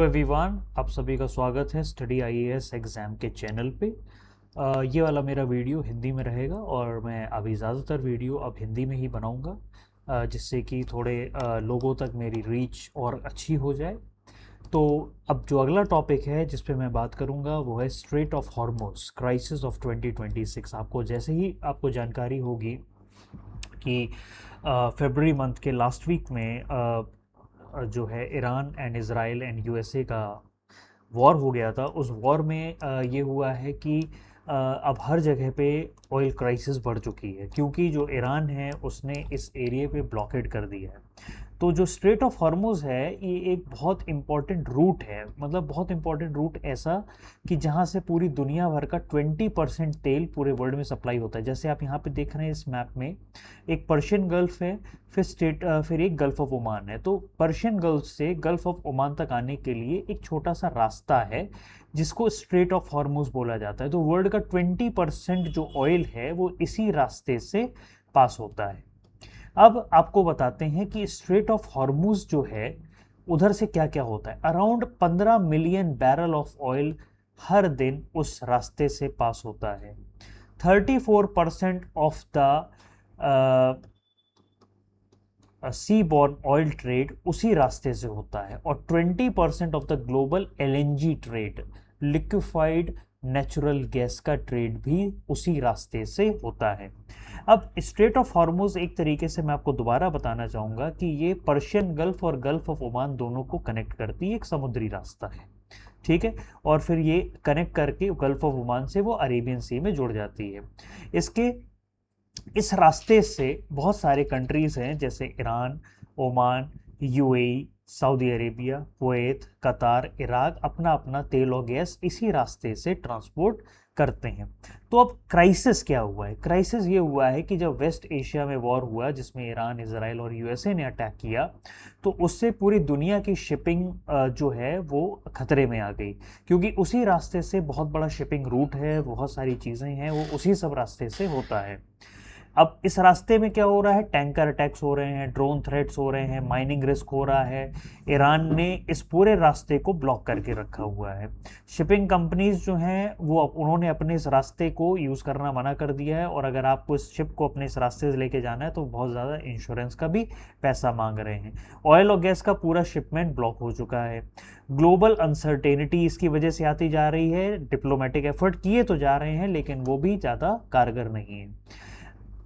Everyone, आप सभी का स्वागत है स्टडी आईएएस एग्ज़ाम के चैनल पे। ये वाला मेरा वीडियो हिंदी में रहेगा और मैं अभी ज़्यादातर वीडियो अब हिंदी में ही बनाऊंगा, जिससे कि थोड़े लोगों तक मेरी रीच और अच्छी हो जाए। तो अब जो अगला टॉपिक है जिस पे मैं बात करूंगा वो है straight of Hormuz crisis of 2026। आपको जैसे ही आपको जानकारी होगी कि फरवरी मंथ के लास्ट वीक में जो है Iran and Israel and USA का वॉर हो गया था। उस वॉर में ये हुआ है कि अब हर जगह पे ऑयल क्राइसिस बढ़ चुकी है, क्योंकि जो ईरान है उसने इस एरिया पे ब्लॉकेड कर दिया है। तो जो स्ट्रेट ऑफ हॉर्मुज़ है ये एक बहुत इम्पॉर्टेंट रूट है, मतलब बहुत इम्पॉर्टेंट रूट ऐसा कि जहाँ से पूरी दुनिया भर का 20% तेल पूरे वर्ल्ड में सप्लाई होता है। जैसे आप यहाँ पे देख रहे हैं इस मैप में, एक पर्शियन गल्फ है, फिर एक गल्फ ऑफ ओमान है। तो पर्शियन गल्फ से गल्फ ऑफ ओमान तक आने के लिए एक छोटा सा रास्ता है जिसको स्ट्रेट ऑफ हॉर्मुज़ बोला जाता है। तो वर्ल्ड का 20% जो ऑयल है वो इसी रास्ते से पास होता है। अब आपको बताते हैं कि स्ट्रेट ऑफ हॉर्मुज़ जो है उधर से क्या क्या होता है। Around 15 million barrel of oil हर दिन उस रास्ते से पास होता है। 34% of the seaborne oil trade उसी रास्ते से होता है, और 20% of the global LNG trade, liquefied natural gas का ट्रेड भी उसी रास्ते से होता है। अब स्ट्रेट ऑफ हॉर्मुज़ एक तरीके से मैं आपको दोबारा बताना चाहूँगा कि ये पर्शियन गल्फ और गल्फ ऑफ ओमान दोनों को कनेक्ट करती है, एक समुद्री रास्ता है, ठीक है। और फिर ये कनेक्ट करके गल्फ ऑफ ओमान से वो अरेबियन सी में जुड़ जाती है। इस रास्ते से बहुत सारे कंट्रीज़ हैं, जैसे Iran, Oman, UAE, Saudi Arabia, Kuwait, कतार, इराक अपना अपना तेल और गैस इसी रास्ते से ट्रांसपोर्ट करते हैं। तो अब क्राइसिस क्या हुआ है? क्राइसिस ये हुआ है कि जब वेस्ट एशिया में वॉर हुआ, जिसमें ईरान, इजराइल और यूएसए ने अटैक किया, तो उससे पूरी दुनिया की शिपिंग जो है वो खतरे में आ गई, क्योंकि उसी रास्ते से बहुत बड़ा शिपिंग रूट है, बहुत सारी चीज़ें हैं, वो उसी सब रास्ते से होता है। अब इस रास्ते में क्या हो रहा है? टैंकर अटैक्स हो रहे हैं, ड्रोन थ्रेट्स हो रहे हैं, माइनिंग रिस्क हो रहा है। ईरान ने इस पूरे रास्ते को ब्लॉक करके रखा हुआ है। शिपिंग कंपनीज जो हैं वो उन्होंने अपने इस रास्ते को यूज़ करना मना कर दिया है, और अगर आपको इस शिप को अपने इस रास्ते से लेके जाना है तो बहुत ज़्यादा इंश्योरेंस का भी पैसा मांग रहे हैं। ऑयल और गैस का पूरा शिपमेंट ब्लॉक हो चुका है। ग्लोबल अनसर्टेनिटी इसकी वजह से आती जा रही है। डिप्लोमेटिक एफर्ट किए तो जा रहे हैं, लेकिन वो भी ज़्यादा कारगर नहीं है।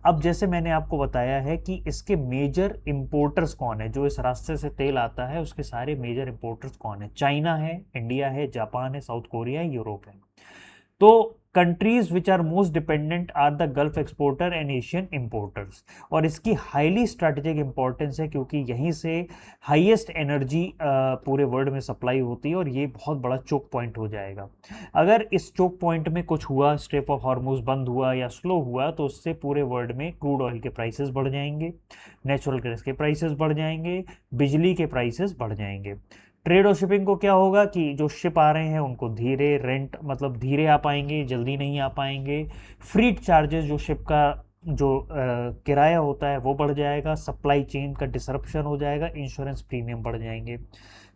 अब जैसे मैंने आपको बताया है कि इसके मेजर इंपोर्टर्स कौन है, जो इस रास्ते से तेल आता है उसके सारे मेजर इंपोर्टर्स कौन है? चाइना है, इंडिया है, जापान है, साउथ कोरिया है, यूरोप है। तो countries which are most dependent are the Gulf exporter and Asian importers, और इसकी हाईली स्ट्रैटेजिक इंपॉर्टेंस है, क्योंकि यहीं से हाईएस्ट एनर्जी पूरे वर्ल्ड में सप्लाई होती है, और ये बहुत बड़ा चोक पॉइंट हो जाएगा। अगर इस चोक पॉइंट में कुछ हुआ, स्ट्रेट ऑफ हॉर्मुज़ बंद हुआ या स्लो हुआ, तो उससे पूरे वर्ल्ड में क्रूड ऑयल के प्राइसेस बढ़ जाएंगे, नेचुरल गैस के प्राइसेस बढ़ जाएंगे, बिजली के प्राइसेस बढ़ जाएंगे। ट्रेड और शिपिंग को क्या होगा कि जो शिप आ रहे हैं उनको धीरे रेंट, मतलब धीरे आ पाएंगे, जल्दी नहीं आ पाएंगे। फ्रीट चार्जेस, जो शिप का जो किराया होता है वो बढ़ जाएगा, सप्लाई चेन का डिसरप्शन हो जाएगा, इंश्योरेंस प्रीमियम बढ़ जाएंगे।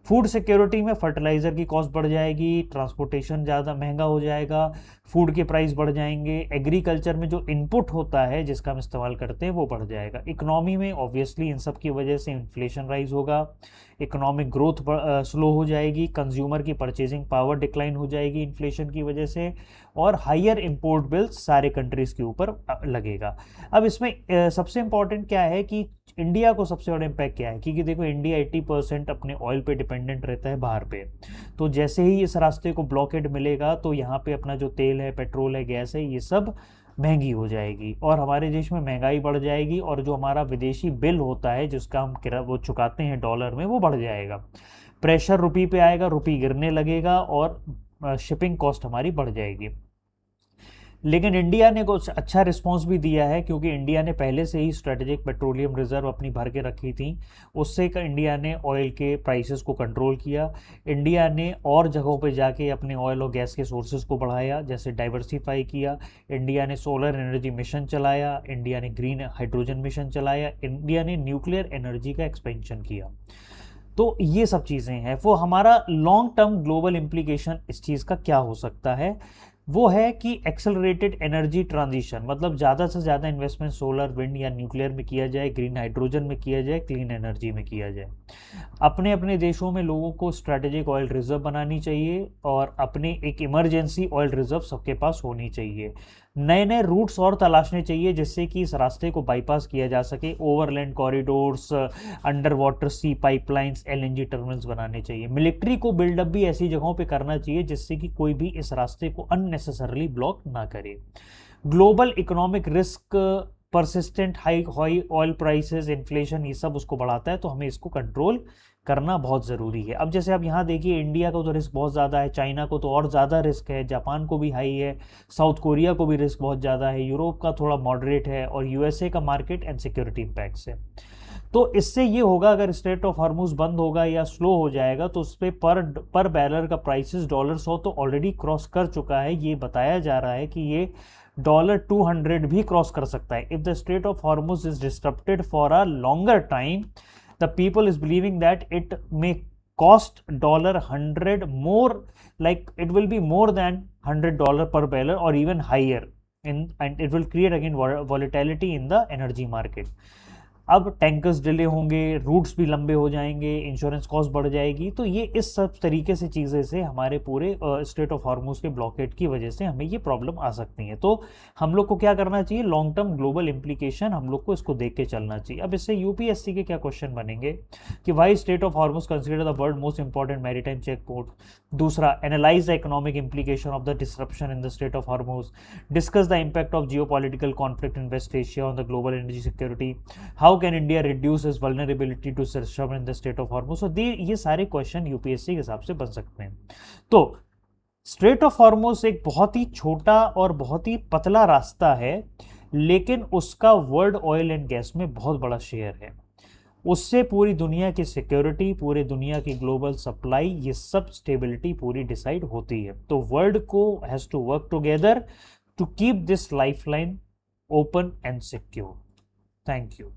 फूड सिक्योरिटी में फर्टिलाइज़र की कॉस्ट बढ़ जाएगी, ट्रांसपोर्टेशन ज़्यादा महंगा हो जाएगा, फूड के प्राइस बढ़ जाएंगे, एग्रीकल्चर में जो इनपुट होता है जिसका हम इस्तेमाल करते हैं वो बढ़ जाएगा। इकोनॉमी में ऑब्वियसली इन सब की वजह से इन्फ्लेशन राइज होगा, इकोनॉमिक ग्रोथ स्लो हो जाएगी, कंज्यूमर की परचेजिंग पावर डिक्लाइन हो जाएगी इन्फ्लेशन की वजह से, और हायर इंपोर्ट बिल्स सारे कंट्रीज़ के ऊपर लगेगा। अब इसमें सबसे इम्पॉर्टेंट क्या है कि इंडिया को सबसे बड़ा इम्पैक्ट क्या है, क्योंकि देखो इंडिया 80% अपने ऑयल पे डिपेंडेंट रहता है बाहर पे। तो जैसे ही इस रास्ते को ब्लॉकेड मिलेगा तो यहाँ पे अपना जो तेल है, पेट्रोल है, गैस है, ये सब महंगी हो जाएगी, और हमारे देश में महंगाई बढ़ जाएगी, और जो हमारा विदेशी बिल होता है जिसका हम वो चुकाते हैं डॉलर में, वो बढ़ जाएगा। प्रेशर रुपी पे आएगा, रुपी गिरने लगेगा, और शिपिंग कॉस्ट हमारी बढ़ जाएगी। लेकिन इंडिया ने कुछ अच्छा रिस्पांस भी दिया है, क्योंकि इंडिया ने पहले से ही स्ट्रेटेजिक पेट्रोलियम रिजर्व अपनी भर के रखी थी। उससे इंडिया ने ऑयल के प्राइसेस को कंट्रोल किया। इंडिया ने और जगहों पे जाके अपने ऑयल और गैस के सोर्सेज को बढ़ाया, जैसे डाइवर्सिफाई किया। इंडिया ने सोलर एनर्जी मिशन चलाया, इंडिया ने ग्रीन हाइड्रोजन मिशन चलाया, इंडिया ने न्यूक्लियर एनर्जी का एक्सपेंशन किया। तो ये सब चीज़ें हैं। वो हमारा लॉन्ग टर्म ग्लोबल इम्प्लीकेशन इस चीज़ का क्या हो सकता है, वो है कि एक्सेलरेटेड एनर्जी ट्रांजिशन, मतलब ज़्यादा से ज़्यादा इन्वेस्टमेंट सोलर, विंड या न्यूक्लियर में किया जाए, ग्रीन हाइड्रोजन में किया जाए, क्लीन एनर्जी में किया जाए। अपने अपने देशों में लोगों को स्ट्रैटेजिक ऑयल रिजर्व बनानी चाहिए और अपने एक इमरजेंसी ऑयल रिजर्व सबके पास होनी चाहिए। नए नए रूट्स और तलाशने चाहिए जिससे कि इस रास्ते को बाईपास किया जा सके। ओवरलैंड कॉरिडोर्स, अंडर वाटर सी पाइपलाइंस, एलएनजी टर्मिनल्स बनाने चाहिए। मिलिट्री को बिल्डअप भी ऐसी जगहों पे करना चाहिए जिससे कि कोई भी इस रास्ते को अननेसेसरली ब्लॉक ना करे। Global economic risk, persistent high oil prices, inflation, ये सब उसको बढ़ाता है, तो हमें इसको कंट्रोल करना बहुत ज़रूरी है। अब जैसे आप यहाँ देखिए, इंडिया को तो रिस्क बहुत ज़्यादा है, चाइना को तो और ज़्यादा रिस्क है, जापान को भी हाई है, साउथ कोरिया को भी रिस्क बहुत ज़्यादा है, यूरोप का थोड़ा मॉडरेट है, और यूएसए का मार्केट एंड सिक्योरिटी इम्पैक्ट्स है। तो इससे ये होगा, अगर स्ट्रेट ऑफ हॉर्मुज बंद होगा या स्लो हो जाएगा तो उस पर पर बैरल का प्राइसेस $100 तो ऑलरेडी क्रॉस कर चुका है। ये बताया जा रहा है कि ये $200 भी क्रॉस कर सकता है। If the strait of Hormuz is disrupted for a longer time, the people is believing that it may cost $100 more, like it will be more than $100 per barrel or even higher and it will create again volatility in the energy market. अब tankers delay होंगे, roots भी लंबे हो जाएंगे, insurance cost बढ़ जाएगी। तो ये इस सब तरीके से चीज़ें से हमारे पूरे स्ट्रेट ऑफ हॉर्मुज के ब्लॉकेट की वजह से हमें ये प्रॉब्लम आ सकती है। तो हम लोग को क्या करना चाहिए, लॉन्ग टर्म ग्लोबल इम्प्लीकेशन हम लोग को इसको देख के चलना चाहिए। अब इससे यूपीएससी के क्या क्वेश्चन बनेंगे कि why strait of Hormuz consider the world most important maritime check port. दूसरा, analyse the economic implication of the disruption in the strait of Hormuz. Discuss the impact of geopolitical conflict in West Asia on the global energy security. How can India reduce is vulnerability to disruption in the strait of Hormuz. तो ये सारे question UPSC के हिसाब से बन सकते हैं। तो स्ट्रेट ऑफ हॉर्मुज एक बहुत ही छोटा और बहुत ही पतला रास्ता है, लेकिन उसका वर्ल्ड ऑयल एंड गैस में बहुत बड़ा शेयर है। उससे पूरी दुनिया की सिक्योरिटी, पूरी दुनिया की ग्लोबल सप्लाई, ये सब स्टेबिलिटी पूरी डिसाइड होती है। तो वर्ल्ड को has to work together to keep this lifeline open and secure. Thank you.